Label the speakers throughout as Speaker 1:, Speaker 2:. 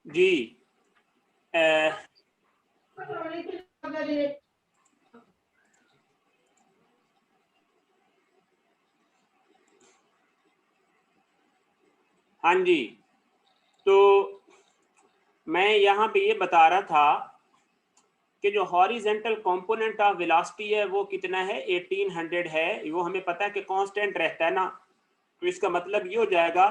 Speaker 1: जी हाँ जी, तो मैं यहाँ पे ये बता रहा था कि जो हॉरिजेंटल कंपोनेंट ऑफ वेलोसिटी है वो कितना है, 1800 है। वो हमें पता है कि कांस्टेंट रहता है ना, तो इसका मतलब ये हो जाएगा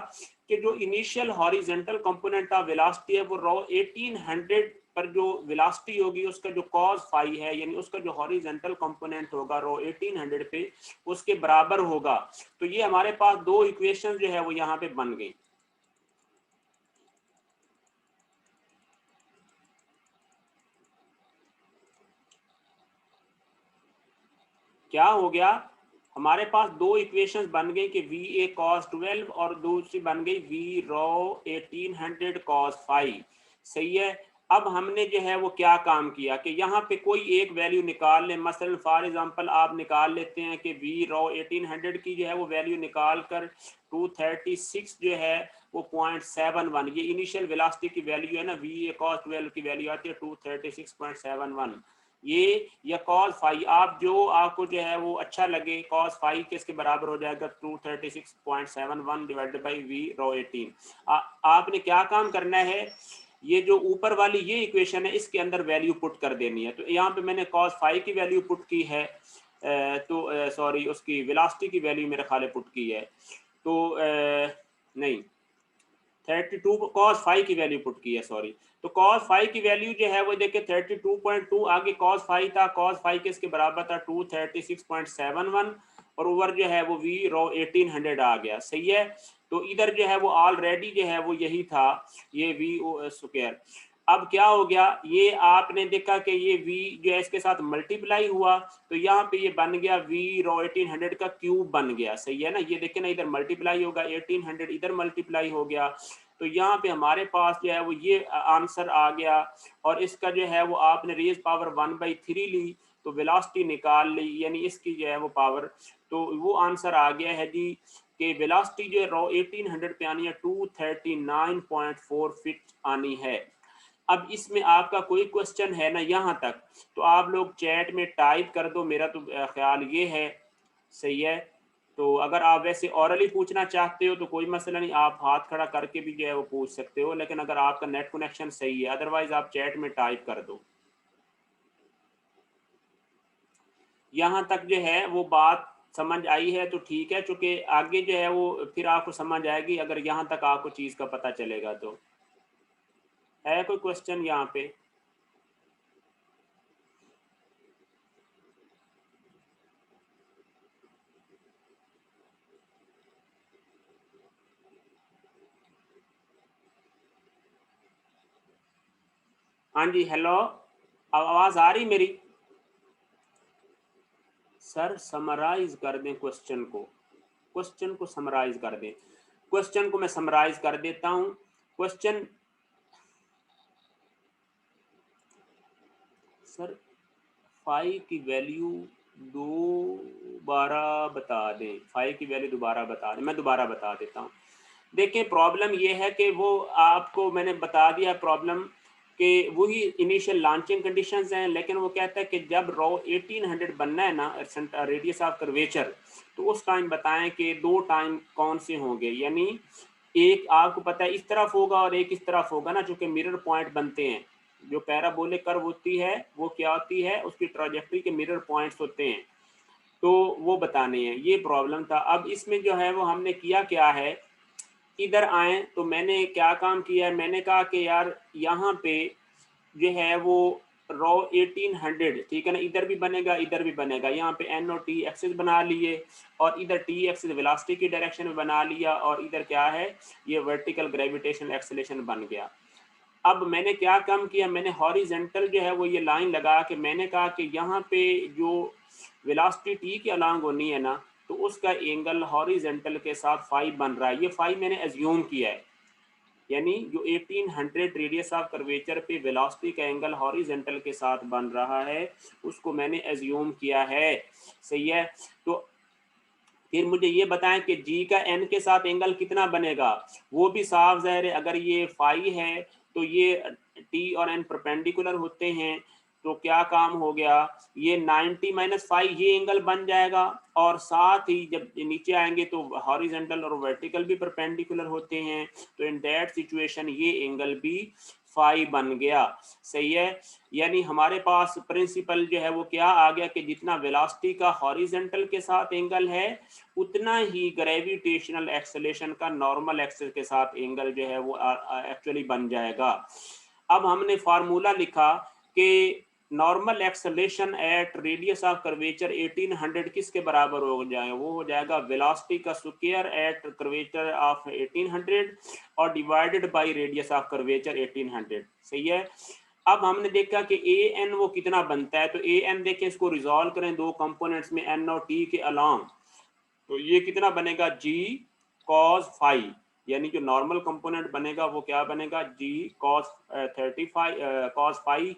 Speaker 1: कि जो initial horizontal component of velocity है वो रॉ 1800 पर जो वेलोसिटी होगी उसका जो कॉस फाई है, यानी उसका जो हॉरिजेंटल कंपोनेंट होगा रॉ 1800 पे, उसके बराबर होगा। तो ये हमारे पास दो इक्वेशन जो है वो यहाँ पे बन गई। क्या हो गया, हमारे पास दो इक्वेशंस बन गई कि वी ए कॉस 12 और दूसरी बन गई वी रॉ 1800 कॉस 5। सही है। अब हमने जो है वो क्या काम किया कि यहाँ पे कोई एक वैल्यू निकाल लें। मसलन फॉर एग्जांपल आप निकाल लेते हैं कि वी रॉ 1800 की जो है वो वैल्यू निकाल कर 236 जो है वो 0.71, ये इनिशियल वेलोसिटी की वैल्यू है ना, वी ए कॉस 12 की वैल्यू आती है 236.71। ये या कॉस फाई, आप जो आपको जो है वो अच्छा लगे, कॉस फाई किसके बराबर हो जाएगा 236.71 डिवाइडेड बाई वी रॉ 18। आपने क्या काम करना है, ये जो ऊपर वाली ये इक्वेशन है इसके अंदर वैल्यू पुट कर देनी है। तो यहाँ पे मैंने कॉस फाई की वैल्यू पुट की है, तो सॉरी उसकी वेलोसिटी की वैल्यू मेरे ख्याल पुट की है, तो नहीं 32 कॉस फाइव की वैल्यू पुट की है, सॉरी। तो कॉस फाइव की वैल्यू जो है वो देखिए 32.2, आगे कॉस फाइव था, कॉस फाइव किसके बराबर था 236.71, और ओवर जो है वो वी रो 1800 आ गया। सही है। तो इधर जो है वो ऑलरेडी जो है वो यही था, ये वी ओ स्क्वायर। अब क्या हो गया, ये आपने देखा कि ये v जो है इसके साथ मल्टीप्लाई हुआ, तो यहाँ पे ये बन गया v रो 1800 का क्यूब बन गया। सही है ना, ये देखे ना, इधर मल्टीप्लाई होगा 1800, इधर मल्टीप्लाई हो गया, तो यहाँ पे हमारे पास जो है वो ये आंसर आ गया। और इसका जो है वो आपने रेज पावर 1/3 ली, तो वेलोसिटी निकाल ली, यानी इसकी जो है वो पावर, तो वो आंसर आ गया है जी कि वेलोसिटी जो है रो 1800 पे आनी है 239.4 फीट आनी है। अब इसमें आपका कोई क्वेश्चन है ना यहाँ तक, तो आप लोग चैट में टाइप कर दो, मेरा तो ख्याल ये है। सही है। तो अगर आप वैसे ऑरली पूछना चाहते हो तो कोई मसला नहीं, आप हाथ खड़ा करके भी जो है वो पूछ सकते हो, लेकिन अगर आपका नेट कनेक्शन सही है, अदरवाइज आप चैट में टाइप कर दो। यहाँ तक जो है वो बात समझ आई है तो ठीक है, चूंकि आगे जो है वो फिर आपको समझ आएगी अगर यहाँ तक आपको चीज़ का पता चलेगा। तो है कोई क्वेश्चन यहाँ पे? हाँ जी, हेलो, आवाज़ आ रही मेरी? सर समराइज कर दें क्वेश्चन को, क्वेश्चन को समराइज कर दें। क्वेश्चन को मैं समराइज कर देता हूं। क्वेश्चन, सर फाई की वैल्यू दोबारा बता दें, फाई की वैल्यू दोबारा बता दें, मैं दोबारा बता देता हूँ। देखिए प्रॉब्लम ये है कि वो आपको मैंने बता दिया प्रॉब्लम कि वही इनिशियल लॉन्चिंग कंडीशंस हैं, लेकिन वो कहता है कि जब रो 1800 बनना है ना रेडियस ऑफ कर्वेचर, तो उस टाइम बताएं कि दो टाइम कौन से होंगे, यानी एक आपको पता है इस तरफ होगा और एक इस तरफ होगा ना, चूंकि मिरर पॉइंट बनते हैं। जो पैराबोलिक कर्व होती है वो क्या होती है, उसकी ट्राजेक्टरी के मिरर पॉइंट्स होते हैं, तो वो बताने हैं, ये प्रॉब्लम था। अब इसमें जो है वो हमने किया क्या है, इधर आए तो मैंने क्या काम किया है, मैंने कहा कि यार यहाँ पे जो है वो रो 1800, ठीक है ना, इधर भी बनेगा इधर भी बनेगा, यहाँ पे एन और टी एक्सिस बना लिए, और इधर टी एक्सिस वेलोसिटी की डायरेक्शन में बना लिया, और इधर क्या है, ये वर्टिकल ग्रेविटेशनल एक्सेलरेशन बन गया। अब मैंने क्या काम किया, मैंने हॉरिजेंटल जो है वो ये लाइन लगा के मैंने कहा कि यहाँ पे जो वेलोसिटी टी के अलॉन्ग होनी है ना, तो उसका एंगल हॉरिजेंटल के साथ फाई बन रहा है। ये फाई मैंने एज्यूम किया है, यानी जो 1800 रेडियस ऑफ कर्वेचर पे वेलोसिटी का एंगल हॉरिजेंटल के साथ बन रहा है उसको मैंने एज्यूम किया है। सही है। तो फिर मुझे ये बताएं कि जी का एन के साथ एंगल कितना बनेगा, वो भी साफ जाहिर है, अगर ये फाई है तो ये टी और एन परपेंडिकुलर होते हैं, तो क्या काम हो गया, ये 90 माइनस 5 ये एंगल बन जाएगा, और साथ ही जब नीचे आएंगे तो हॉरिजॉन्टल और वर्टिकल भी परपेंडिकुलर होते हैं, तो इन दैट सिचुएशन ये एंगल भी फाई बन गया। सही है, यानी हमारे पास प्रिंसिपल जो है वो क्या आ गया कि जितना वेलोसिटी का हॉरिजॉन्टल के साथ एंगल है उतना ही ग्रेविटेशनल एक्सेलरेशन का नॉर्मल एक्सिस के साथ एंगल जो है वो एक्चुअली बन जाएगा। अब हमने फार्मूला लिखा कि normal acceleration at radius of curvature 1800 किसके बराबर हो जाएगा, वो हो जाएगा वेलोसिटी का स्क्वायर एट कर्वेचर ऑफ 1800 और divided by radius of curvature 1800। सही है, अब हमने देखा कि ए एन वो कितना बनता है, तो ए एन देखें, इसको रिजॉल्व करें दो कंपोनेंट्स में एन और टी के अलोंग, तो ये कितना बनेगा जी कॉस फाई, यानी जो नॉर्मल कंपोनेंट बनेगा वो क्या बनेगा जी कॉस 35 कॉस फाई,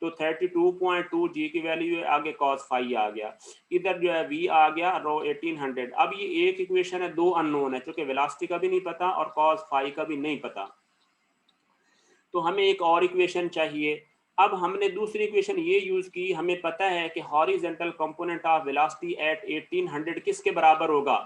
Speaker 1: तो 32.2 जी की वैल्यू है, आगे कॉस फाई आ गया, इधर जो है वी आ गया रो 1800। अब ये एक इक्वेशन है, दो अननोन है, क्योंकि वेलोसिटी का भी नहीं पता और कॉस फाई का भी नहीं पता, तो हमें एक और इक्वेशन चाहिए। अब हमने दूसरी इक्वेशन ये यूज की, हमें पता है कि horizontal component of velocity at 1800 किसके बराबर होगा,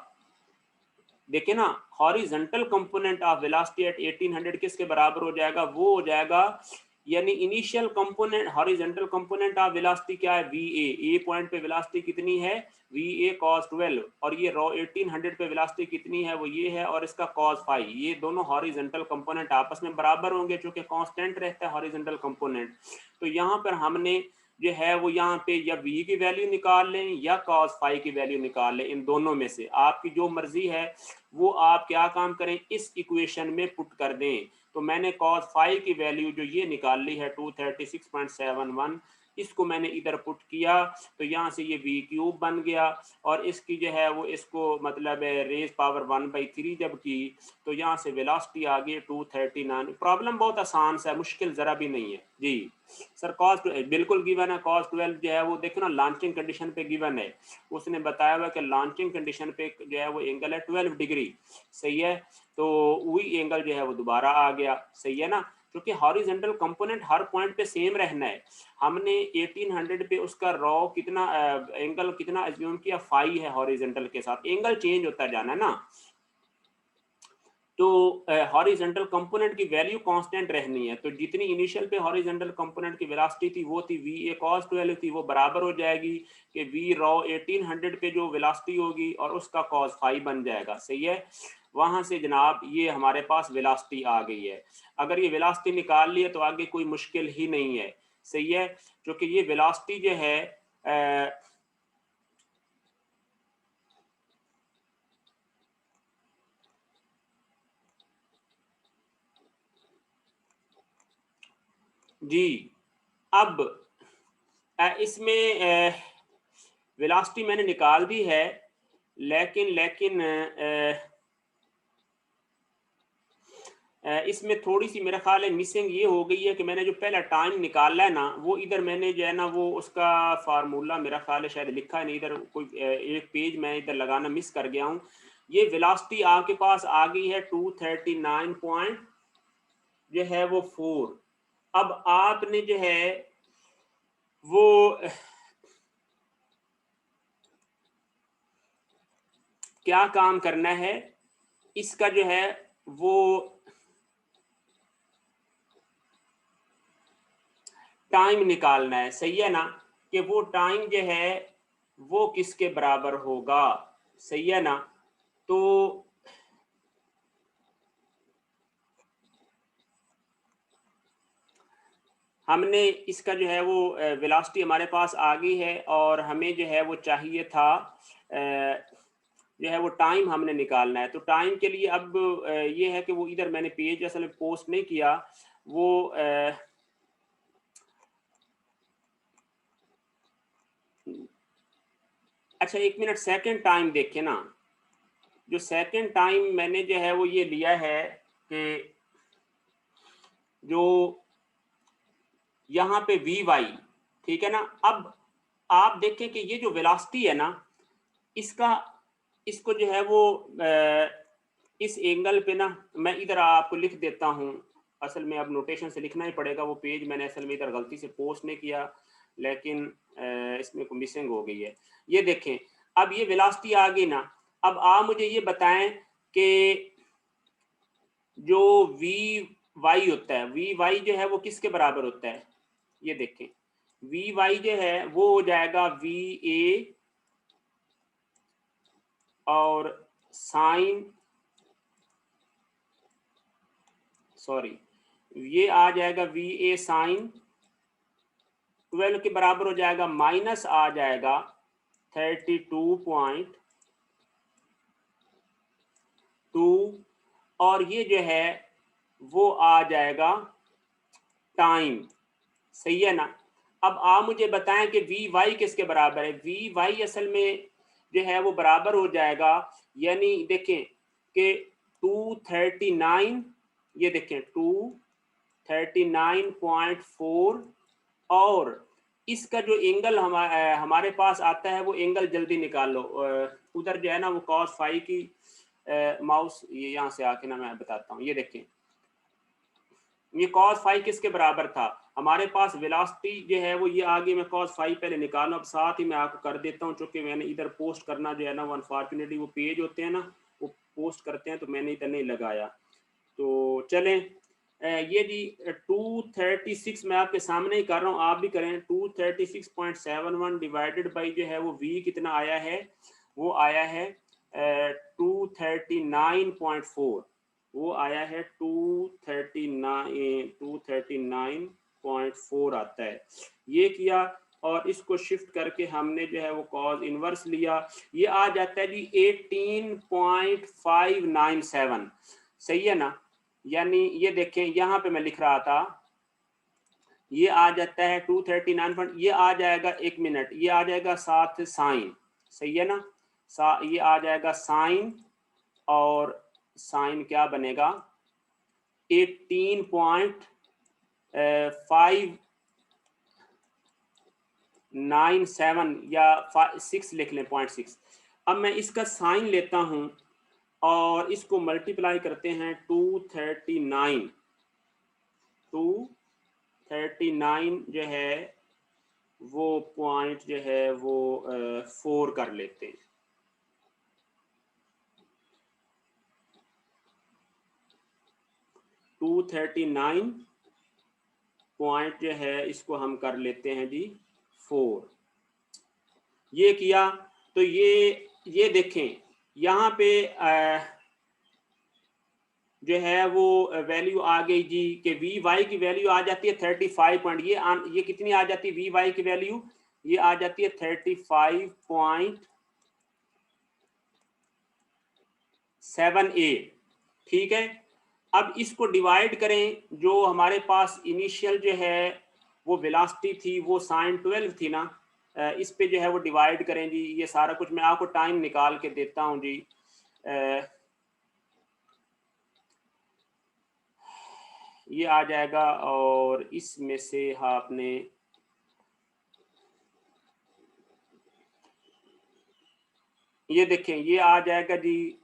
Speaker 1: देखिए ना, horizontal component of velocity at 1800 किसके बराबर हो जाएगा, वो हो जाएगा, यानी initial component horizontal component of velocity क्या है, वी ए पॉइंट पे वेलोसिटी कितनी है, वी ए कॉस 12, और ये रो 1800 पे वेलोसिटी कितनी है, वो ये है, और इसका कॉस फाई, ये दोनों हॉरिजॉन्टल कंपोनेंट आपस में बराबर होंगे क्योंकि कांस्टेंट रहता है हॉरिजॉन्टल कंपोनेंट। तो यहाँ पर हमने जो है वो यहाँ पे या v की वैल्यू निकाल लें या cos फाई की वैल्यू निकाल लें, इन दोनों में से आपकी जो मर्जी है वो आप क्या काम करें, इस इक्वेशन में पुट कर दें। तो मैंने cos फाई की वैल्यू जो ये निकाल ली है 236.71, इसको मैंने इधर पुट किया, तो यहाँ से ये v क्यूब बन गया, और इसकी जो है वो इसको मतलब रेज पावर 1/3 जब की, तो यहाँ से वेलोसिटी आ गई 239। प्रॉब्लम बहुत आसान सा है, मुश्किल जरा भी नहीं है जी सर। कॉस बिल्कुल गिवन है, कॉस 12 जो है वो देखो ना लॉन्चिंग कंडीशन पे गिवन है, उसने बताया हुआ कि लॉन्चिंग कंडीशन पे जो है वो एंगल है 12 डिग्री। सही है, तो वही एंगल जो है वो दोबारा आ गया। सही है ना, क्योंकि हॉरिजॉन्टल कंपोनेंट हर पॉइंट पे सेम रहना है। हमने 1800 पे उसका रॉ कितना एंगल कितना एज्यूम किया, फाई है हॉरिजॉन्टल के साथ, एंगल चेंज होता जाना है ना, तो हॉरिजॉन्टल कंपोनेंट की वैल्यू कांस्टेंट रहनी है, तो जितनी इनिशियल पे हॉरिजॉन्टल कंपोनेंट की वेलोसिटी थी वो थी वी ए कॉस 12 थी, वो बराबर हो जाएगी कि वी रॉ 1800 पे जो वेलोसिटी होगी और उसका कॉस फाई बन जाएगा। सही है, वहां से जनाब ये हमारे पास वेलोसिटी आ गई है। अगर ये वेलोसिटी निकाल ली है तो आगे कोई मुश्किल ही नहीं है। सही है, क्योंकि ये वेलोसिटी जो है जी, अब इसमें वेलोसिटी मैंने निकाल दी है, लेकिन इसमें थोड़ी सी मेरा ख्याल है मिसिंग ये हो गई है कि मैंने जो पहला टाइम निकाला है ना, वो इधर मैंने जो है ना वो उसका फार्मूला मेरा ख्याल है शायद लिखा है नहीं, इधर कोई एक पेज मैं इधर लगाना मिस कर गया हूँ। ये वेलोसिटी आपके पास आ गई है 239 पॉइंट जो है वो 4। अब आपने जो है वो क्या काम करना है, इसका जो है वो टाइम निकालना है। सही है ना, कि वो टाइम जो है वो किसके बराबर होगा। सही है ना, तो हमने इसका जो है वो वेलोसिटी हमारे पास आ गई है, और हमें जो है वो चाहिए था जो है वो टाइम हमने निकालना है। तो टाइम के लिए अब ये है कि वो इधर मैंने पेज असल में पोस्ट नहीं किया, वो अच्छा एक मिनट, सेकंड टाइम देखे ना, जो सेकंड टाइम मैंने जो है वो ये लिया है कि जो यहाँ पे वी वाई, ठीक है ना। अब आप देखें कि ये जो वेलोसिटी है ना, इसका इसको जो है वो इस एंगल पे ना, मैं इधर आपको लिख देता हूँ, असल में अब नोटेशन से लिखना ही पड़ेगा, वो पेज मैंने असल में इधर गलती से पोस्ट नहीं किया, लेकिन इसमें को मिसिंग हो गई है। ये देखें, अब ये वेलोसिटी आ गई ना। अब आप मुझे ये बताएं कि जो वी वाई होता है, वी वाई जो है वो किसके बराबर होता है? ये देखें, वी वाई जो है वो हो जाएगा वी ए और साइन, सॉरी, ये आ जाएगा वी ए साइन 12 के बराबर हो जाएगा, माइनस आ जाएगा 32.2 और ये जो है वो आ जाएगा टाइम। सही है ना? अब आप मुझे बताएं कि वी वाई किसके बराबर है? वी वाई असल में जो है वो बराबर हो जाएगा, यानी देखें कि 239, ये देखें 239.4 और इसका जो एंगल हमारे पास आता है वो एंगल जल्दी निकाल लो। उधर जो है ना वो cos फाई की माउस ये यहाँ से आके ना मैं बताता हूँ। ये देखें, ये cos फाई किसके बराबर था? हमारे पास वेलोसिटी जो है वो ये आगे मैं cos फाई पहले निकालूं, अब साथ ही मैं आपको कर देता हूँ, चूंकि मैंने इधर पोस्ट करना जो है ना वो अनफॉर्चुनेटली वो पेज होते हैं ना वो पोस्ट करते हैं तो मैंने इधर नहीं लगाया। तो चलें, ये जी 236 मैं आपके सामने ही कर रहा हूँ, आप भी करें। 236.71 डिवाइडेड बाई जो है वो v कितना आया है? वो आया है 239.4, वो आया है 239.4 आता है। ये किया और इसको शिफ्ट करके हमने जो है वो कॉस इनवर्स लिया, ये आ जाता है जी 18.597। सही है ना? यानी ये देखें यहाँ पे मैं लिख रहा था, ये आ जाता है 239, ये आ जाएगा 1 मिनट, ये आ जाएगा साथ साइन। सही है ना? ये आ जाएगा साइन और साइन क्या बनेगा 18.597 या 6 लिख लें 0.6। अब मैं इसका साइन लेता हूं और इसको मल्टीप्लाई करते हैं 239 जो है वो पॉइंट जो है वो 4 कर लेते हैं। टू 239 पॉइंट जो है इसको हम कर लेते हैं जी 4। ये किया तो ये देखें यहाँ पे जो है वो वैल्यू आ गई जी कि वी वाई की वैल्यू आ जाती है 35 पॉइंट, ये कितनी आ जाती है वी वाई की वैल्यू? ये आ जाती है 35.78। ठीक है, अब इसको डिवाइड करें, जो हमारे पास इनिशियल जो है वो वेलोसिटी थी वो sin 12 थी ना, इस पे जो है वो डिवाइड करें जी। ये सारा कुछ मैं आपको टाइम निकाल के देता हूं जी। ये आ जाएगा और इसमें से आपने ये देखें ये आ जाएगा जी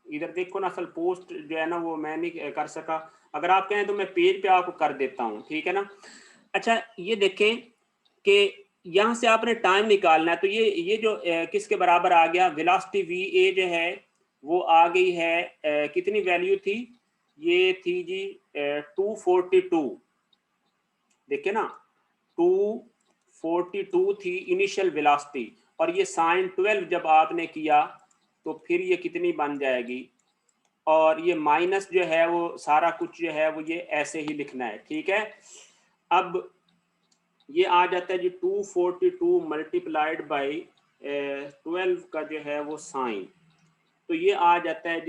Speaker 1: इधर देखो ना, असल पोस्ट जो है ना वो मैं नहीं कर सका, अगर आप कहें तो मैं पेज पे आपको कर देता हूँ, ठीक है ना? अच्छा, ये देखें कि यहाँ से आपने टाइम निकालना है, तो ये जो किसके बराबर आ गया? वेलोसिटी वी ए जो है वो आ गई है कितनी वैल्यू थी? ये थी जी 242। देखिए ना 242 थी इनिशियल वेलोसिटी, और ये sin 12 जब आपने किया तो फिर ये कितनी बन जाएगी? और ये माइनस जो है वो सारा कुछ जो है वो ये ऐसे ही लिखना है, ठीक है? अब ये आ जाता है जी 242 मल्टीप्लाइड बाई 12 का जो है वो साइन, तो ये आ जाता है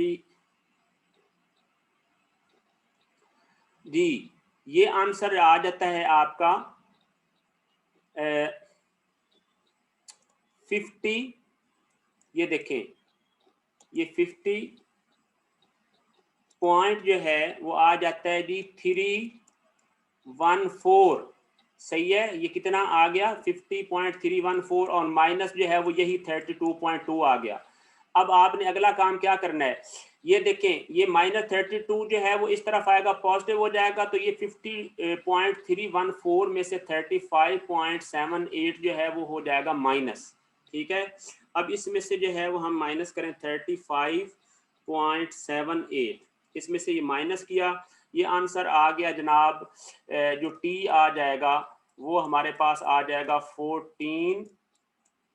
Speaker 1: जी ये आंसर आ जाता है आपका 50। ये देखें ये 50 पॉइंट जो है वो आ जाता है जी 314। सही है, ये कितना आ गया 50.314 और माइनस जो है वो यही 32.2 आ गया। अब आपने अगला काम क्या करना है, ये देखें, ये -32 जो है वो इस तरफ आएगा, पॉजिटिव हो जाएगा, तो ये 50.314 में से 35.78 जो है वो हो जाएगा माइनस। ठीक है, अब इसमें से जो है वो हम माइनस करें 35.78, इसमें से ये माइनस किया, ये आंसर आ गया जनाब, जो टी आ जाएगा वो हमारे पास आ जाएगा 14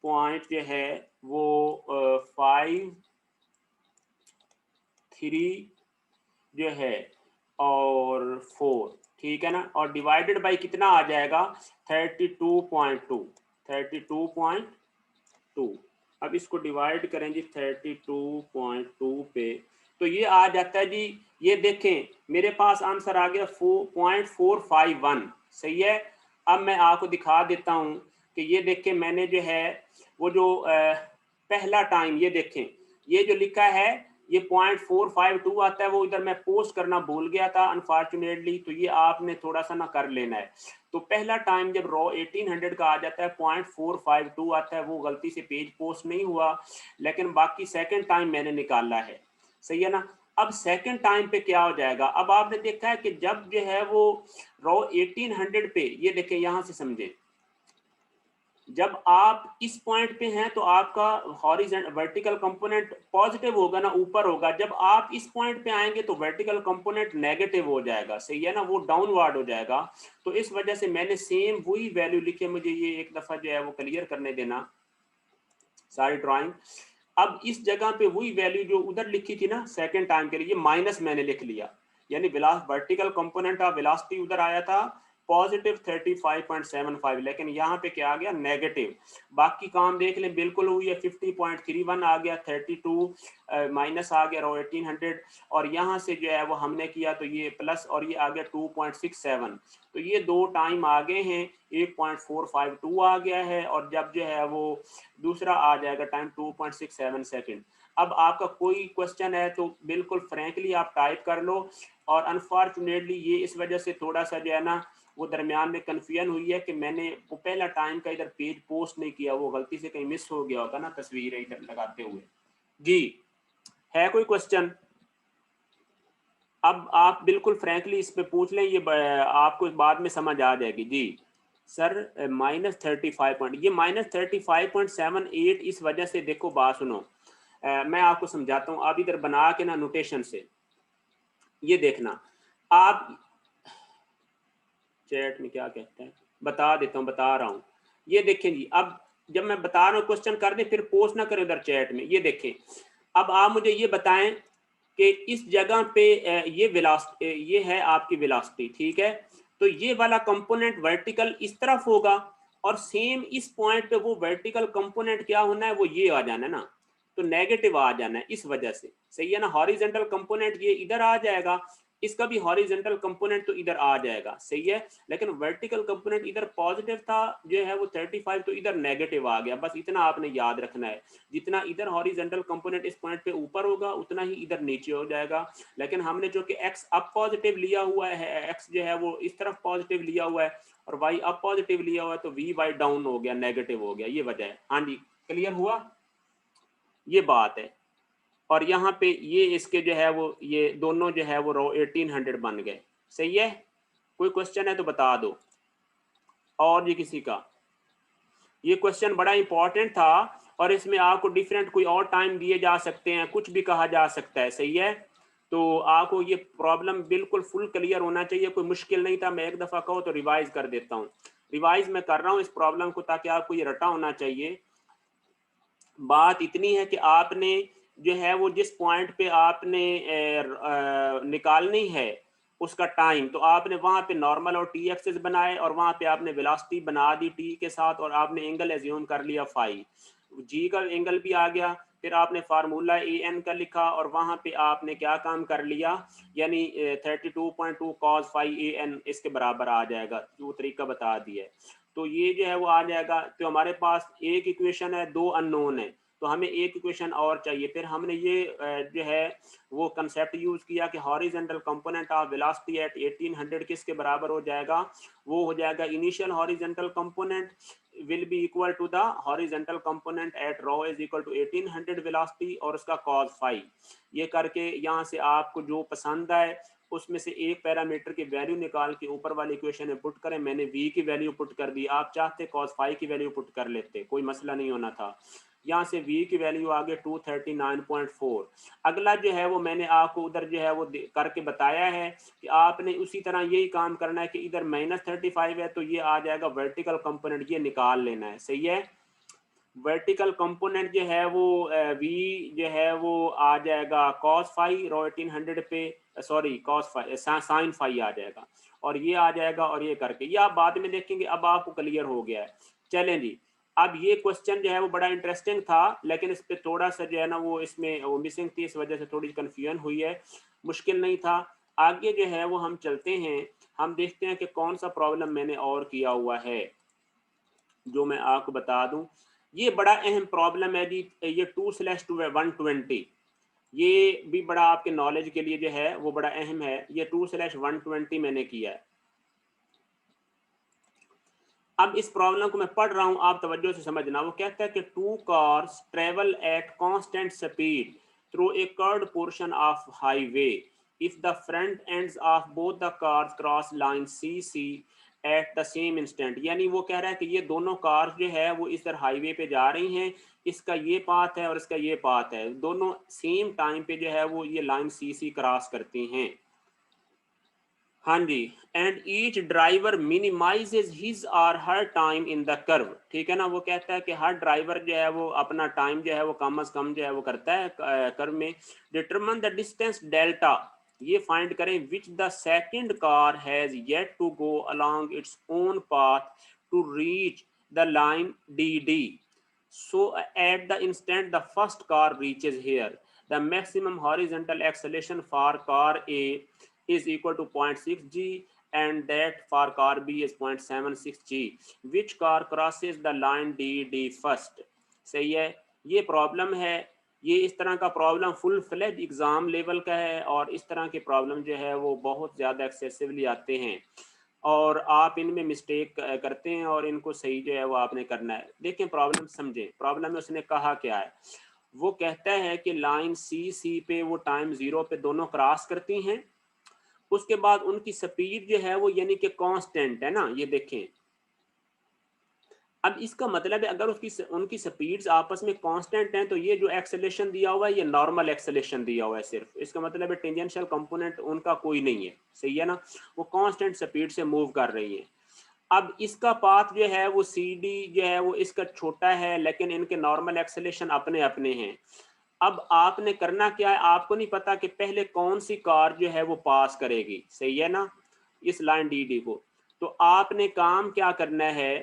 Speaker 1: पॉइंट जो है वो 5.3 जो है और 4, ठीक है ना, और डिवाइडेड बाई कितना आ जाएगा 32.2। अब इसको डिवाइड करें जी 32.2 पे, तो ये आ जाता है जी, ये देखें मेरे पास आंसर आ गया 4.451। सही है, अब मैं आपको दिखा देता हूं कि ये देखें मैंने जो है वो जो पहला टाइम, ये देखें ये जो लिखा है ये 0.452 आता है, वो इधर मैं पोस्ट करना भूल गया था अनफॉर्चुनेटली, तो ये आपने थोड़ा सा ना कर लेना है। तो पहला टाइम जब रॉ 1800 का आ जाता है 0.452 आता है, वो गलती से पेज पोस्ट नहीं हुआ, लेकिन बाकी सेकंड टाइम मैंने निकाला है। सही है ना, अब सेकंड टाइम पे क्या हो जाएगा, अब आपने देखा है कि जब जो है वो रॉ 1800 पे, ये देखें यहां से समझे, जब आप इस पॉइंट पे हैं तो आपका हॉरिजॉन्टल वर्टिकल कंपोनेंट पॉजिटिव होगा ना, ऊपर होगा, जब आप इस पॉइंट पे आएंगे तो वर्टिकल कंपोनेंट नेगेटिव हो जाएगा। सही है ना, वो डाउनवर्ड हो जाएगा। तो इस वजह से मैंने सेम वही वैल्यू लिखे, मुझे ये एक दफा जो है वो क्लियर करने देना सारी ड्राइंग। अब इस जगह पे वही वैल्यू जो उधर लिखी थी ना सेकंड टाइम के लिए, माइनस मैंने लिख लिया, यानी वर्टिकल कंपोनेंट ऑफ वेलोसिटी उधर आया था पॉजिटिव 35.75, लेकिन यहाँ पे क्या आ गया नेगेटिव। बाकी काम देख लें, बिल्कुल हुई है, 50.31 आ गया, 32 माइनस आ गया 1800, और यहाँ से जो है वो हमने किया तो ये प्लस, और ये आ गया 2.67। तो ये दो टाइम आ गए हैं, 1.452 आ गया है, और जब जो है वो दूसरा आ जाएगा टाइम 2.67 सेकेंड। अब आपका कोई क्वेश्चन है तो बिल्कुल फ्रैंकली आप टाइप कर लो, और अनफॉर्चुनेटली ये इस वजह से थोड़ा सा जो है ना वो दरमियान में कन्फ्यूजन हुई है कि मैंने वो पहला टाइम का इधर पेज पोस्ट नहीं किया, वो गलती से कहीं मिस हो गया होता ना तस्वीरें इधर लगाते हुए। जी, है कोई क्वेश्चन? अब आप बिल्कुल फ्रैंकली इस पे पूछ लें, ये आपको बाद में समझ आ जाएगी। जी सर, -35 पॉइंट, ये -35.78 इस वजह से, देखो बात सुनो, मैं आपको समझाता हूँ, आप इधर बना के ना नोटेशन से ये देखना, आप चैट में क्या कहते हैं बता देता हूँ, बता रहा हूँ, ये देखें जी, अब जब मैं बता रहा हूँ क्वेश्चन कर दे, फिर पोस्ट ना करें उधर चैट में। ये देखें, अब आप मुझे ये बताएं कि इस जगह पे ये वेलोसिटी, ये है आपकी वेलोसिटी, ठीक है, तो ये वाला कंपोनेंट वर्टिकल इस तरफ होगा, और सेम इस पॉइंट पे वो वर्टिकल कंपोनेंट क्या होना है, वो ये आ जाना है ना, तो नेगेटिव आ जाना है इस वजह से। सही है ना, हॉरिजॉन्टल कंपोनेंट ये इधर आ जाएगा, इसका भी हॉरिजॉन्टल कंपोनेंट तो इधर आ जाएगा। सही है, लेकिन वर्टिकल कंपोनेंट इधर पॉजिटिव था जो है वो 35, तो इधर नेगेटिव आ गया। बस इतना आपने याद रखना है, जितना इधर हॉरिजॉन्टल कंपोनेंट इस पॉइंट पे ऊपर होगा उतना ही इधर नीचे हो जाएगा। लेकिन हमने जो कि एक्स अप पॉजिटिव लिया हुआ है, एक्स जो है वो इस तरफ पॉजिटिव लिया हुआ है, और वाई अप पॉजिटिव लिया हुआ है, तो वी वाई डाउन हो गया, नेगेटिव हो गया, ये वजह है। हाँ जी, क्लियर हुआ, ये बात है। और यहाँ पे ये इसके जो है वो ये दोनों जो है वो रो 1800 बन गए। सही है, कोई क्वेश्चन है तो बता दो, और ये किसी का, ये क्वेश्चन बड़ा इंपॉर्टेंट था, और इसमें आपको डिफरेंट कोई और टाइम दिए जा सकते हैं, कुछ भी कहा जा सकता है। सही है, तो आपको ये प्रॉब्लम बिल्कुल फुल क्लियर होना चाहिए, कोई मुश्किल नहीं था। मैं एक दफ़ा कहो तो रिवाइज कर देता हूँ, रिवाइज मैं कर रहा हूँ इस प्रॉब्लम को, ताकि आपको ये रटा होना चाहिए। बात इतनी है कि आपने जो है वो जिस पॉइंट पे आपने निकालनी है उसका टाइम, तो आपने वहाँ पे नॉर्मल और टी एक्सेस बनाए, और वहाँ पे आपने वेलोसिटी बना दी टी के साथ, और आपने एंगल एज्यूम कर लिया फाई, जी का एंगल भी आ गया। फिर आपने फार्मूला ए एन का लिखा, और वहाँ पे आपने क्या काम कर लिया, यानी 32.2 cos फाई ए एन इसके बराबर आ जाएगा, जो तरीका बता दिया है। तो ये जो है वो आ जाएगा। तो हमारे पास एक इक्वेशन है, दो अननोन है, तो हमें एक इक्वेशन और चाहिए। फिर हमने ये जो है वो कंसेप्ट यूज किया कि horizontal component of velocity at 1800 किसके बराबर हो जाएगा, वो हो जाएगा initial horizontal component will be equal to the horizontal component at rho is equal to 1800 velocity और उसका cos phi। ये करके यहाँ से आपको जो पसंद आए उसमें से एक पैरामीटर की वैल्यू निकाल के ऊपर वाली इक्वेशन में पुट करें। मैंने v की वैल्यू पुट कर दी, आप चाहते cos phi की वैल्यू पुट कर लेते, कोई मसला नहीं होना था। यहाँ से v की वैल्यू आ गई 239.4। अगला जो है वो मैंने आपको उधर जो है वो करके बताया है कि आपने उसी तरह यही काम करना है कि इधर -35 है तो ये आ जाएगा वर्टिकल कंपोनेंट, ये निकाल लेना है। सही है, वर्टिकल कंपोनेंट जो है वो v जो है वो आ जाएगा cos phi रो 1800 पे, sorry cos phi sin phi आ जाएगा और ये आ जाएगा और ये करके ये आप बाद में देखेंगे। अब आपको क्लियर हो गया है। चलें जी, अब ये क्वेश्चन जो है वो बड़ा इंटरेस्टिंग था लेकिन इस पे थोड़ा सा जो है ना वो इसमें वो मिसिंग थी, इस वजह से थोड़ी कंफ्यूजन हुई है। मुश्किल नहीं था। आगे जो है वो हम चलते हैं, हम देखते हैं कि कौन सा प्रॉब्लम मैंने और किया हुआ है जो मैं आपको बता दूं। ये बड़ा अहम प्रॉब्लम है जी, ये 2/120, ये भी बड़ा आपके नॉलेज के लिए जो है वो बड़ा अहम है। ये 2/120 मैंने किया है। अब इस प्रॉब्लम को मैं पढ़ रहा हूं, आप तवज्जो से समझना। वो कहता है कि 2 cars travel at constant speed through a curved portion of highway if the front ends of both the cars cross line CC at the same instant. यानी वो कह रहा है कि ये दोनों कार्स जो है वो इस तरह हाईवे पे जा रही हैं, इसका ये पाथ है और इसका ये पाथ है, दोनों सेम टाइम पे जो है वो ये लाइन CC क्रॉस करती हैं। हाँ जी, and each driver minimizes his और her time in the curve. ठीक है ना, वो कहता है कि हर ड्राइवर जो है वो अपना टाइम जो है वो कम अज कम जो है वो करता है कर्व में। डिटरमिन द डिस्टेंस डेल्टा, ये फाइंड करें which the second car has yet to go along its own path to reach the line DD। So at the instant the first car reaches here, the maximum horizontal acceleration for car A is equal to 0.6 g and that for car B is 0.76 g. Which car crosses the line DD first? सही है, ये problem है। ये इस तरह का problem full fledge exam level का है और इस तरह के प्रॉब्लम जो है वो बहुत ज़्यादा एक्सेसिवली आते हैं और आप इनमें मिस्टेक करते हैं और इनको सही जो है वो आपने करना है। देखें प्रॉब्लम समझें, प्रॉब्लम में उसने कहा क्या है। वो कहता है कि लाइन CC पे वो टाइम 0 पे दोनों क्रॉस करती हैं, उसके बाद उनकी स्पीड जो है वो यानी कि कांस्टेंट है ना, ये देखें। अब इसका मतलब है अगर उसकी उनकी स्पीड्स आपस में कांस्टेंट हैं तो ये जो एक्सेलेरेशन दिया हुआ है ये नॉर्मल एक्सेलेरेशन दिया हुआ है सिर्फ, इसका मतलब है टेंजेंशियल कंपोनेंट उनका कोई नहीं है। सही है ना, वो कांस्टेंट स्पीड से मूव कर रही है। अब इसका पाथ जो है वो CD जो है वो इसका छोटा है लेकिन इनके नॉर्मल एक्सेलेरेशन अपने अपने हैं। अब आपने करना क्या है, आपको नहीं पता कि पहले कौन सी कार जो है वो पास करेगी। सही है ना, इस लाइन DD को। तो आपने काम क्या करना है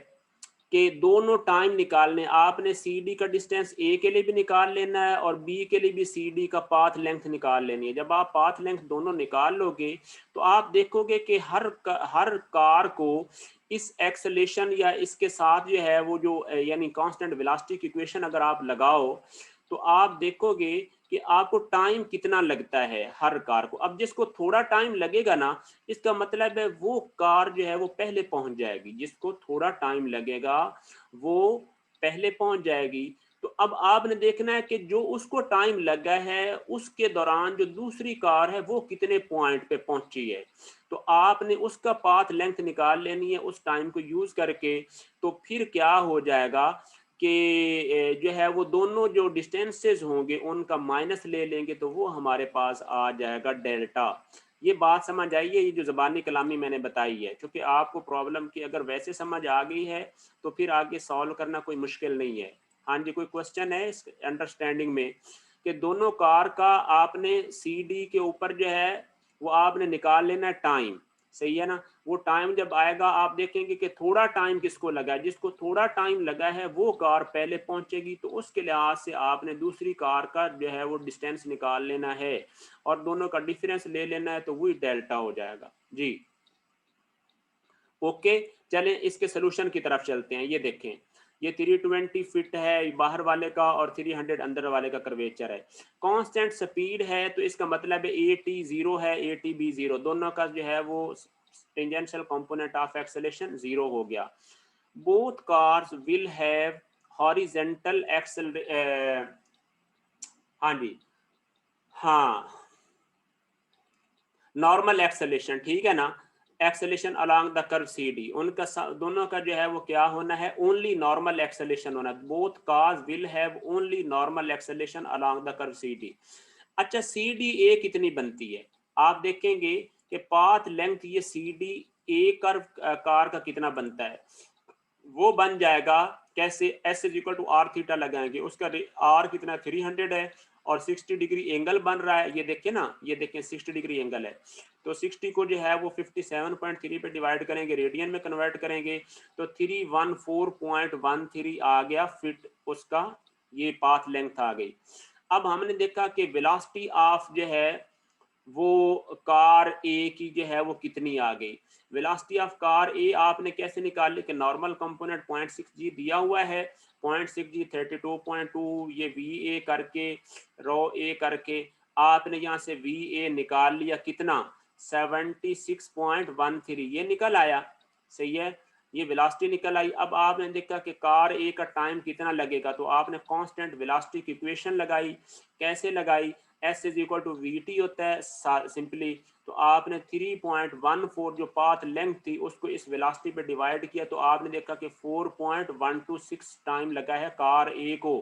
Speaker 1: कि दोनों टाइम निकालने, आपने CD का डिस्टेंस A के लिए भी निकाल लेना है और B के लिए भी CD का पाथ लेंथ निकाल लेनी है। जब आप पाथ लेंथ दोनों निकाल लोगे तो आप देखोगे कि हर कार को इस एक्सेलेरेशन या इसके साथ जो है वो जो यानी कांस्टेंट वेलोसिटी की इक्वेशन अगर आप लगाओ तो आप देखोगे कि आपको टाइम कितना लगता है हर कार को। अब जिसको थोड़ा टाइम लगेगा ना, इसका मतलब है वो कार जो है वो पहले पहुंच जाएगी, जिसको थोड़ा टाइम लगेगा वो पहले पहुंच जाएगी। तो अब आपने देखना है कि जो उसको टाइम लगा है उसके दौरान जो दूसरी कार है वो कितने पॉइंट पे पहुंची है। तो आपने उसका पाथ लेंथ निकाल लेनी है उस टाइम को यूज करके। तो फिर क्या हो जाएगा कि जो है वो दोनों जो डिस्टेंसेस होंगे उनका माइनस ले लेंगे तो वो हमारे पास आ जाएगा डेल्टा। ये बात समझ आई है, ये जो ज़बानी कलामी मैंने बताई है, क्योंकि आपको प्रॉब्लम की अगर वैसे समझ आ गई है तो फिर आगे सॉल्व करना कोई मुश्किल नहीं है। हाँ जी, कोई क्वेश्चन है इस अंडरस्टैंडिंग में कि दोनों कार का आपने CD के ऊपर जो है वो आपने निकाल लेना टाइम। सही है ना, वो टाइम जब आएगा आप देखेंगे कि थोड़ा टाइम किसको लगा है, जिसको थोड़ा टाइम लगा है वो कार पहले पहुंचेगी। तो उसके लिहाज से आपने दूसरी कार का जो है वो डिस्टेंस निकाल लेना है और दोनों का डिफरेंस ले लेना है तो वही डेल्टा हो जाएगा जी। ओके, चलें इसके सोल्यूशन की तरफ चलते हैं। ये देखें, ये 320 फिट है बाहर वाले का और 300 अंदर वाले का कर्वेचर है। कांस्टेंट स्पीड है तो इसका मतलब है AT 0 है, AT B 0, दोनों का जो है वो टेंजेंशियल कंपोनेंट ऑफ एक्सेलेरेशन 0 हो गया। both cars will have horizontal हाँ जी, हाँ, नॉर्मल एक्सेलेशन, ठीक है ना, acceleration along the curve C D, उनका दोनों का जो है वो क्या होना है, ओनली नॉर्मल एक्सेलेशन होना, both cars will have only normal acceleration along the curve C D. अच्छा, सी डी ए कितनी बनती है, आप देखेंगे कि पाथ लेंथ ये C D A curve car का कितना बनता है, वो बन जाएगा कैसे, S is equal to R theta लगाएंगे, उसका आर कितना 300 है और 60 डिग्री एंगल बन रहा है, ये देखिए ना, ये देखें 60 डिग्री एंगल है, तो 60 को जो है वो 57.3 पे डिवाइड करेंगे, रेडियन में कन्वर्ट करेंगे, तो 314.13 आ गया फिट, उसका ये पाथ लेंथ आ गई। अब हमने देखा कि वेलोसिटी ऑफ जो है वो कार ए की जो है वो कितनी आ गई, वेलोसिटी ऑफ कार ए आपने कैसे निकाली कि नॉर्मल कंपोनेंट 0.6g दिया हुआ है, 0.6g 32.2, ये वी ए करके रो ए करके आपने यहाँ से वी ए निकाल लिया, कितना 76.13, ये निकल आया, सही है, ये वेलोसिटी निकल आई। अब आपने देखा कि कार ए का टाइम कितना लगेगा, तो आपने कांस्टेंट वेलोसिटी की इक्वेशन लगाई, कैसे लगाई, S is equal to V T होता है सिंपली, तो आपने 3.14 जो पाथ लेंथ थी उसको इस वेलोसिटी पे डिवाइड किया, तो आपने देखा कि 4.126 टाइम लगा है कार ए को,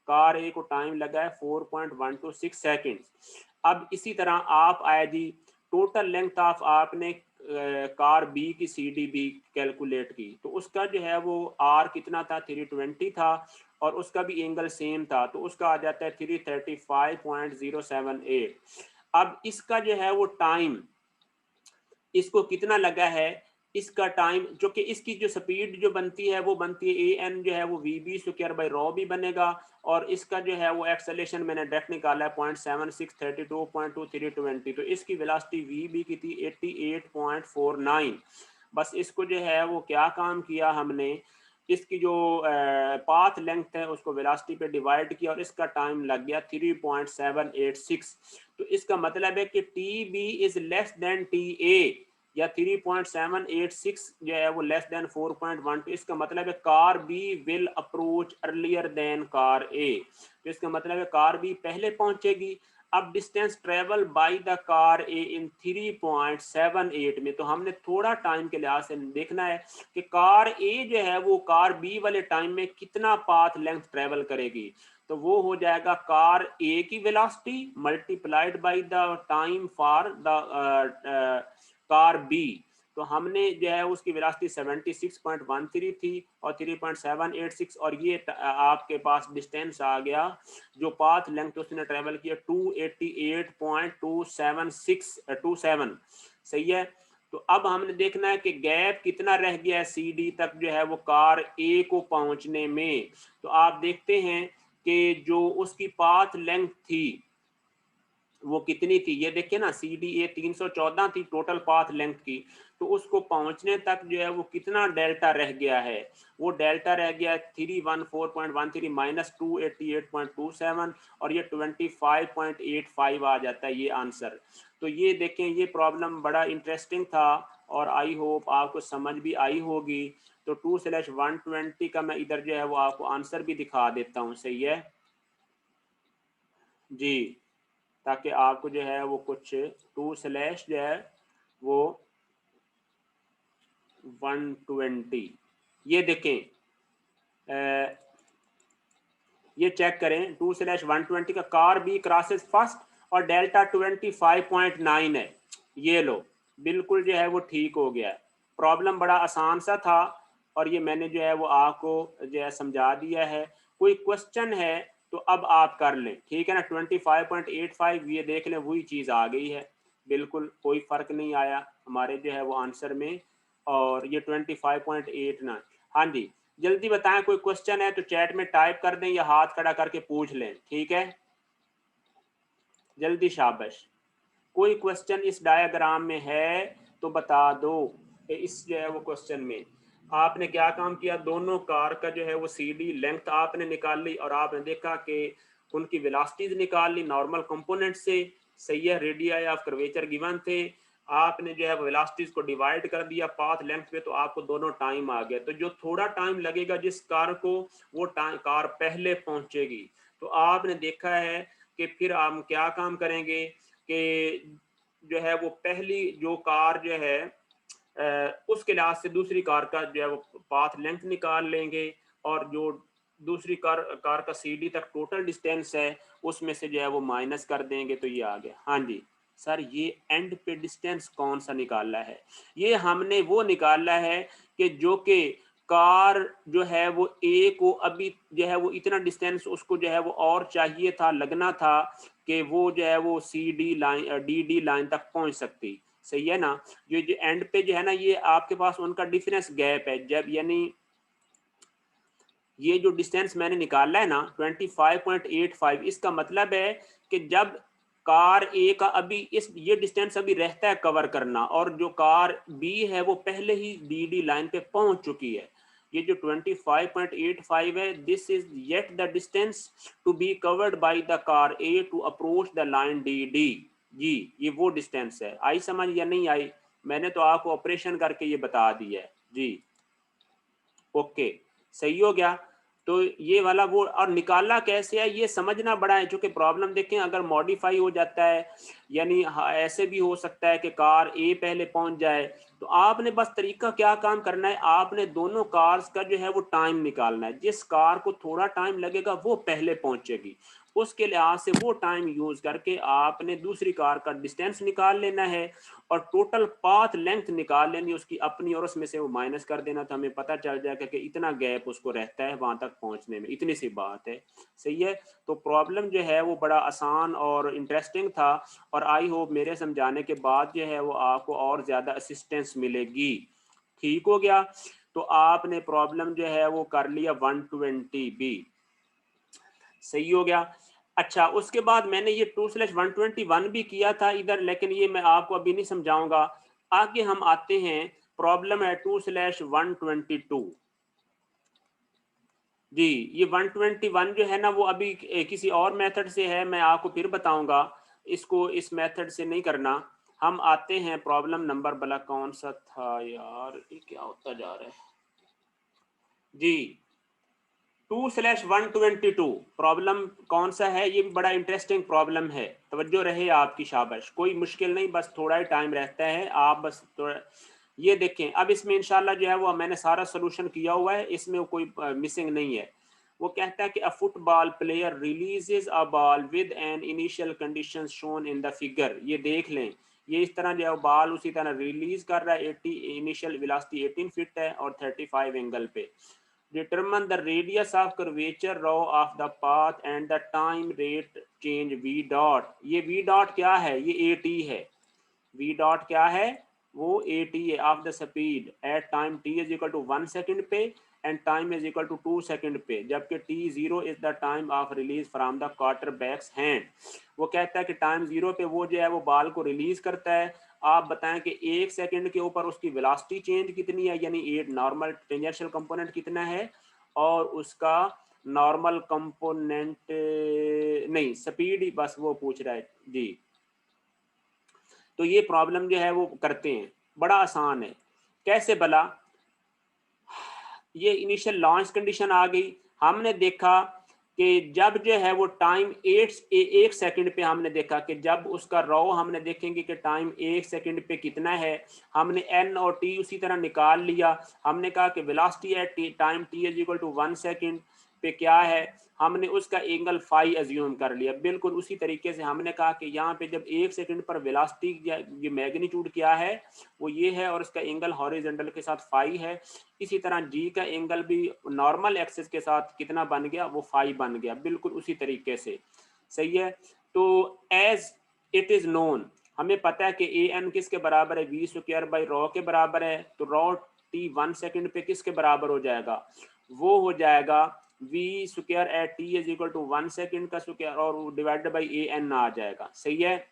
Speaker 1: कार ए को टाइम लगा है 4.126 सेकेंड। अब इसी तरह आप आए जी, टोटल लेंथ ऑफ आपने कार बी की सी डी बी कैलकुलेट की, तो उसका जो है वो आर कितना था 320 था और उसका भी एंगल सेम था, तो उसका आ जाता है 335.078। अब इसका जो है वो टाइम, इसको कितना लगा है, इसका टाइम जो कि इसकी जो स्पीड जो बनती है वो बनती है ए एन जो है वो V B square by rho भी बनेगा, और इसका जो है वो एक्सेलेरेशन मैंने डायरेक्ट निकाला है 0.76 32.2 320, तो इसकी वेलोसिटी वी बी की थी 88.49। बस इसको जो है वो क्या काम किया हमने, इसकी जो पाथ लेंथ है उसको वेलोसिटी पे डिवाइड किया और इसका टाइम लग गया 3.786। तो इसका मतलब है कि T B is less than T A, या 3.786 जो है वो लेस देन 4.12, इसका मतलब है car B will approach earlier than car A, तो इसका मतलब है कार बी पहले पहुंचेगी। अब distance travel by the car A in 3.78 में, तो हमने थोड़ा टाइम के लिहाज से देखना है कि कार ए जो है वो कार बी वाले टाइम में कितना पाथ लेंथ ट्रेवल करेगी, तो वो हो जाएगा कार ए की velocity multiplied by the time for the car B, तो हमने जो है उसकी वेलोसिटी 76.13 थी और 3.786, और ये आपके पास डिस्टेंस आ गया जो पाथ लेंथ उसने ट्रेवल किया 288.27627, सही है। तो अब हमने देखना है कि गैप कितना रह गया है सी डी तक जो है वो कार ए को पहुंचने में, तो आप देखते हैं कि जो उसकी पाथ लेंथ थी वो कितनी थी, ये देखिए ना, सी डी ए 314 थी टोटल पाथ लेंथ की, तो उसको पहुंचने तक जो है वो कितना डेल्टा रह गया है, वो डेल्टा रह गया 314.13 माइनस 288.27, और ये 25.85 आ जाता है ये आंसर। तो ये देखें, ये प्रॉब्लम बड़ा इंटरेस्टिंग था और आई होप आपको समझ भी आई होगी। तो 2/120 का मैं इधर जो है वो आपको आंसर भी दिखा देता हूँ, सही है जी, ताकि आपको जो है वो कुछ 2/ जो है वो 120, ये देखें, ये चेक करें 2/120 का कार बी क्रॉसेस फर्स्ट और डेल्टा 25.9 है, ये लो बिल्कुल जो है वो ठीक हो गया। प्रॉब्लम बड़ा आसान सा था और ये मैंने जो है वो आपको जो है समझा दिया है। कोई क्वेश्चन है तो अब आप कर लें, ठीक है ना। 25.85 ये देख लें, वही चीज़ आ गई है, बिल्कुल कोई फ़र्क नहीं आया हमारे जो है वो आंसर में, और ये 25.89। हाँ जी, जल्दी बताएं, कोई क्वेश्चन है तो चैट में टाइप कर दें या हाथ खड़ा करके पूछ लें, ठीक है, जल्दी शाबाश। कोई क्वेश्चन इस डायग्राम में है तो बता दो। इस जो है वो क्वेश्चन में आपने क्या काम किया, दोनों कार का जो है वो सी डी लेंथ आपने निकाल ली और आपने देखा कि उनकी वेलोसिटीज निकाल ली नॉर्मल कंपोनेंट से, सही है, रेडियाई ऑफ कर्वेचर गिवन थे। आपने जो है वेलोसिटीज को डिवाइड कर दिया पाथ लेंथ पे, तो आपको दोनों टाइम आ गया। तो जो थोड़ा टाइम लगेगा जिस कार को, वो कार पहले पहुंचेगी। तो आपने देखा है कि फिर हम क्या काम करेंगे कि जो है वो पहली जो कार जो है उसके लिहाज से दूसरी कार का जो है वो पाथ लेंथ निकाल लेंगे, और जो दूसरी कार का सीडी तक टोटल डिस्टेंस है उसमें से जो है वो माइनस कर देंगे, तो ये आ गया। हाँ जी सर, ये एंड पे डिस्टेंस कौन सा निकाला है? ये हमने वो निकाला है कि जो कि कार जो है वो ए को अभी जो है वो इतना डिस्टेंस उसको जो है वो और चाहिए था, लगना था कि वो जो है वो C D line D D line तक पहुंच सकती। सही है ना? जो जो एंड पे जो है ना, ये आपके पास उनका डिफरेंस गैप है। जब यानी ये जो डिस्टेंस मैंने निकाला है ना 25.85, इसका मतलब है कि जब कार ए का अभी इस ये डिस्टेंस अभी रहता है कवर करना, और जो कार बी है वो पहले ही डी डी लाइन पे पहुंच चुकी है। ये जो 25.85 है, this is yet the distance to be covered by the car A to approach the line D D. जी, ये वो डिस्टेंस है। आई समझ या नहीं आई? मैंने तो आपको ऑपरेशन करके ये बता दिया है जी। ओके, सही हो गया। तो ये वाला वो, और निकालना कैसे है ये समझना बड़ा है, चूंकि प्रॉब्लम देखें अगर मॉडिफाई हो जाता है, यानी ऐसे भी हो सकता है कि कार ए पहले पहुंच जाए, तो आपने बस तरीका क्या काम करना है, आपने दोनों कार्स का जो है वो टाइम निकालना है। जिस कार को थोड़ा टाइम लगेगा वो पहले पहुंचेगी, उसके लिहाज से वो टाइम यूज करके आपने दूसरी कार का डिस्टेंस निकाल लेना है, और टोटल पाथ लेंथ निकाल लेनी उसकी अपनी, और उसमें से वो माइनस कर देना, तो हमें पता चल जाएगा कि इतना गैप उसको रहता है वहां तक पहुंचने में। इतनी सी बात है। सही है? तो प्रॉब्लम जो है वो बड़ा आसान और इंटरेस्टिंग था, और आई होप मेरे समझाने के बाद जो है वो आपको और ज्यादा असिस्टेंस मिलेगी। ठीक हो गया? तो आपने प्रॉब्लम जो है वो कर लिया 120 बी। सही हो गया। अच्छा, उसके बाद मैंने ये 2/121 भी किया था इधर, लेकिन ये मैं आपको अभी नहीं समझाऊंगा। आगे हम आते हैं, प्रॉब्लम है 2/122। जी, ये 121 जो है ना वो अभी किसी और मेथड से है, मैं आपको फिर बताऊंगा। इसको इस मेथड से नहीं करना। हम आते हैं प्रॉब्लम नंबर, भला कौन सा था यार, ये क्या होता जा रहा है जी। 2/122 प्रॉब्लम कौन सा है? ये भी बड़ा इंटरेस्टिंग प्रॉब्लम है, तवज्जो रहे आपकी, शाबाश। कोई मुश्किल नहीं, बस थोड़ा ही टाइम रहता है, आप बस थोड़ा ये देखें। अब इसमें इंशाल्लाह जो है वो मैंने सारा सोल्यूशन किया हुआ है, इसमें कोई मिसिंग नहीं है। वो कहता है कि अ football player releases a ball with an initial condition shown in the figure. ये देख लें, ये इस तरह जो है बॉल उसी तरह रिलीज कर रहा है, 80 इनिशियल वेलोसिटी 18 फीट है और 35 एंगल पे। determine the radius of curvature row of the path and the time rate change v dot। ये v dot क्या है? ये at है। v dot क्या है? वो at है of the speed at time t is equal to 1 second पे and time is equal to 2 second पे, जबकि t0 is the time of release from the quarterback's hand। वो कहता है कि टाइम 0 पे वो जो है वो बॉल को रिलीज करता है। आप बताएं कि 1 सेकंड के ऊपर उसकी वेलोसिटी चेंज कितनी है, यानी 8 नॉर्मल टेंजेंशियल कंपोनेंट कितना है, और उसका नॉर्मल कंपोनेंट नहीं, स्पीड ही बस वो पूछ रहा है जी। तो ये प्रॉब्लम जो है वो करते हैं, बड़ा आसान है। कैसे भला? ये इनिशियल लॉन्च कंडीशन आ गई। हमने देखा कि जब जो है वो टाइम 1 सेकंड पे, हमने देखा कि जब उसका रो हमने देखेंगे कि टाइम 1 सेकंड पे कितना है, हमने एन और टी उसी तरह निकाल लिया। हमने कहा कि velocity at time T is equal to 1 second पे क्या है, हमने उसका एंगल फाई अज्यूम कर लिया। बिल्कुल उसी तरीके से हमने कहा कि यहाँ पे जब 1 सेकंड पर वेलोसिटी ये मैग्नीट्यूड क्या है, वो ये है, और उसका एंगल हॉरिजॉन्टल के साथ फाई है। इसी तरह जी का एंगल भी नॉर्मल एक्सिस के साथ कितना बन गया, वो फाई बन गया, बिल्कुल उसी तरीके से। सही है? तो एज इट इज नोन, हमें पता है कि ए एन किसके बराबर है, वी स्क्वायर बाई रो के बराबर है। तो रो टी 1 सेकंड पे किसके बराबर हो जाएगा? वो हो जाएगा V square at T is equal to 1 second का स्क्वायर, और डिवाइडेड बाई ए एन आ जाएगा। सही है?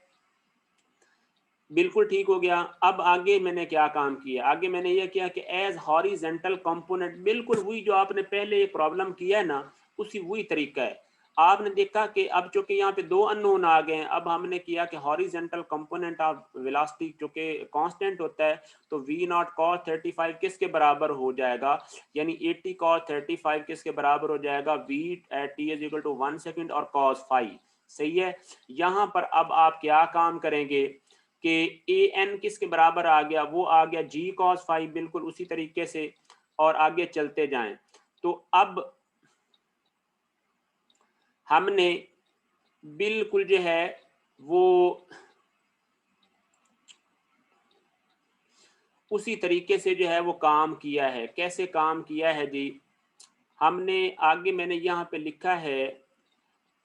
Speaker 1: बिल्कुल ठीक हो गया। अब आगे मैंने क्या काम किया? आगे मैंने यह किया कि एज हॉरिजेंटल कंपोनेंट, बिल्कुल वही जो आपने पहले प्रॉब्लम किया है ना, उसी वही तरीका है। आपने देखा कि अब चूंकि यहाँ पे दो अननोन आ गए हैं, अब हमने किया कि हॉरिजेंटल कंपोनेंट ऑफ वेलोसिटी चूंकि कांस्टेंट होता है, तो v नॉट cos 35 किसके बराबर हो जाएगा, यानी 80 cos 35 किसके बराबर हो जाएगा, v at t is equal to 1 second और cos 5। सही है। यहाँ पर अब आप क्या काम करेंगे कि an किसके बराबर आ गया, वो आ गया g cos 5, बिल्कुल उसी तरीके से, और आगे चलते जाएं। तो अब हमने बिल्कुल जो है वो उसी तरीके से जो है वो काम किया है। कैसे काम किया है जी, हमने आगे मैंने यहाँ पे लिखा है,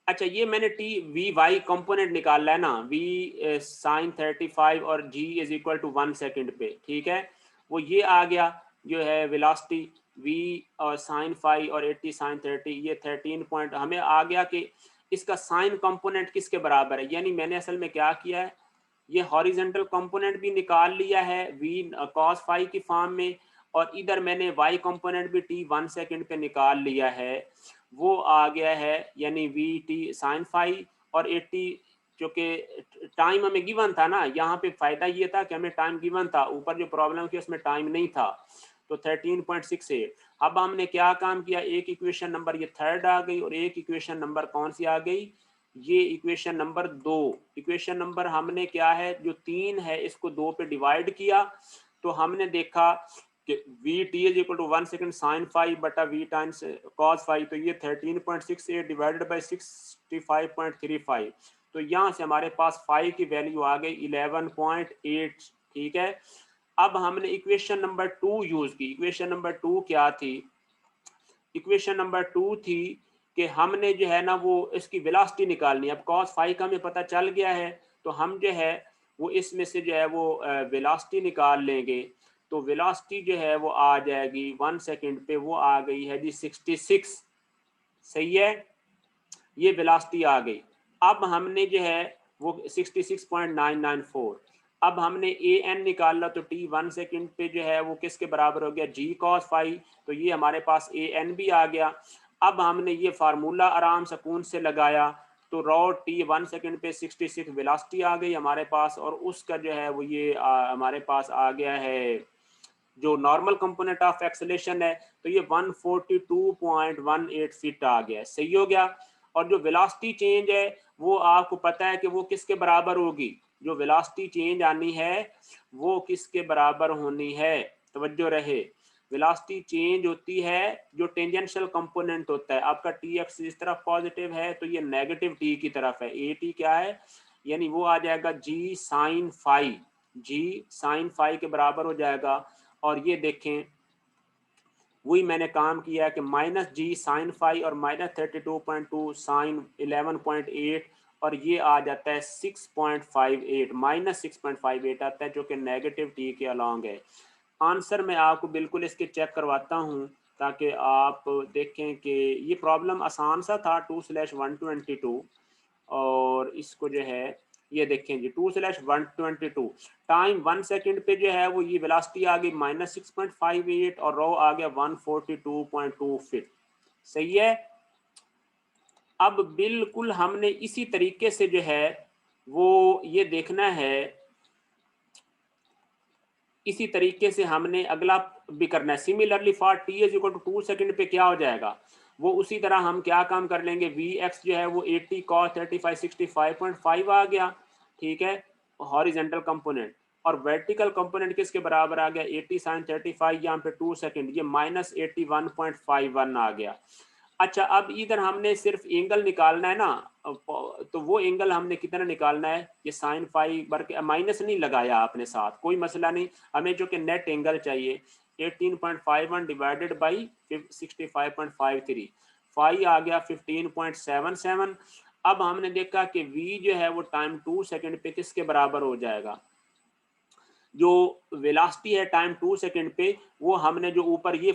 Speaker 1: अच्छा ये मैंने टी वी वाई कंपोनेंट निकाला है ना, v साइन 35 और g is equal to 1 second पे, ठीक है। वो ये आ गया जो है वेलोसिटी v और साइन 5 और 80 साइन 30, ये 13 पॉइंट हमें आ गया कि इसका साइन कंपोनेंट किसके बराबर है। यानी मैंने असल में क्या किया है, ये हॉरिजेंटल कंपोनेंट भी निकाल लिया है v cos 5 की फॉर्म में, और इधर मैंने y कंपोनेंट भी t 1 सेकंड पे निकाल लिया है, वो आ गया है, यानी v t sin 5 और 80, जो कि टाइम हमें गिवन था ना, यहाँ पे फायदा ये था कि हमें टाइम गिवन था, ऊपर जो प्रॉब्लम की उसमें टाइम नहीं था, तो 13.68। अब हमने क्या काम किया, एक इक्वेशन नंबर ये थर्ड आ गई, और एक इक्वेशन नंबर कौन सी आ गई, ये इक्वेशन नंबर 2। इक्वेशन नंबर हमने क्या है, जो 3 है इसको 2 पे डिवाइड किया, तो हमने देखा कि V T is equal to 1 second sine 5 बटा वी टाइम्स कॉस 5, तो ये 13.68 डिवाइडेड बाई 65.35, तो यहाँ से हमारे पास 5 की वैल्यू आ गई 11.8, ठीक है। अब हमने इक्वेशन नंबर 2 यूज की। इक्वेशन नंबर 2 क्या थी, इक्वेशन नंबर 2 थी कि हमने जो है ना वो इसकी वेलोसिटी निकालनी है। अब cos 5 का हमें पता चल गया है, तो हम जो है वो इसमें से जो है वो वेलोसिटी निकाल लेंगे, तो वेलोसिटी जो है वो आ जाएगी 1 सेकंड पे, वो आ गई है जी 66। सही है, ये वेलोसिटी आ गई। अब हमने जो है वो 66.994, अब हमने ए एन निकाला, तो टी 1 सेकंड पे जो है वो किसके बराबर हो गया, जी cos 5, तो ये हमारे पास ए एन भी आ गया। अब हमने ये फार्मूला आराम सुकून से लगाया, तो रॉ टी 1 सेकंड पे 66 वेलोसिटी आ गई हमारे पास, और उसका जो है वो ये हमारे पास आ गया है जो नॉर्मल कंपोनेंट ऑफ एक्सेलेरेशन है, तो ये 142.18 फीट आ गया। सही हो गया। और जो वेलोसिटी चेंज है वो आपको पता है कि वो किसके बराबर होगी, जो वेलोसिटी चेंज आनी है वो किसके बराबर होनी है, तवज्जो रहे, वेलोसिटी चेंज होती है जो टेंजेंशियल कंपोनेंट होता है। आपका टी एक्स इस तरफ पॉजिटिव है, तो ये नेगेटिव टी की तरफ है। ए टी क्या है, यानी वो आ जाएगा जी साइन 5, जी साइन 5 के बराबर हो जाएगा। और ये देखें वही मैंने काम किया है कि माइनस जी साइन 5 और माइनस 32.2 साइन 11.8, और ये आ जाता है 6.58, माइनस 6.58 आता है, जो कि नेगेटिव टी के अलॉन्ग है। आंसर मैं आपको बिल्कुल इसके चेक करवाता हूँ ताकि आप देखें कि ये प्रॉब्लम आसान सा था, 2/122, और इसको जो है ये देखें जी 2/122, टाइम 1 सेकंड पे जो है वो ये वेलोसिटी आ गई -6.58, और रो आ गया 142.2 फीट। सही है। अब बिल्कुल हमने इसी तरीके से जो है वो ये देखना है, इसी तरीके से हमने अगला भी करना है। Similarly for T is equal to 2 second पे क्या हो जाएगा, वो उसी तरह हम क्या काम कर लेंगे, वी एक्स जो है वो 80 cos 35 65.5 आ गया, ठीक है, हॉरिजेंटल कंपोनेंट। और वर्टिकल कंपोनेंट किसके बराबर आ गया, 80 sin 35, यहाँ पे 2 सेकंड, ये -81.51 आ गया। अच्छा, अब इधर हमने सिर्फ एंगल निकालना है ना, तो वो एंगल हमने कितना निकालना है, ये साइन 5 बल्कि माइनस नहीं लगाया आपने साथ, कोई मसला नहीं, हमें जो कि नेट एंगल चाहिए 18.51 डिवाइडेड बाई 65.53, फाई आ गया 15.77। अब हमने देखा कि v जो है वो टाइम 2 सेकंड पे किसके बराबर हो जाएगा, जो वेलोसिटी है टाइम 2 सेकंड पे, वो हमने जो ऊपर ये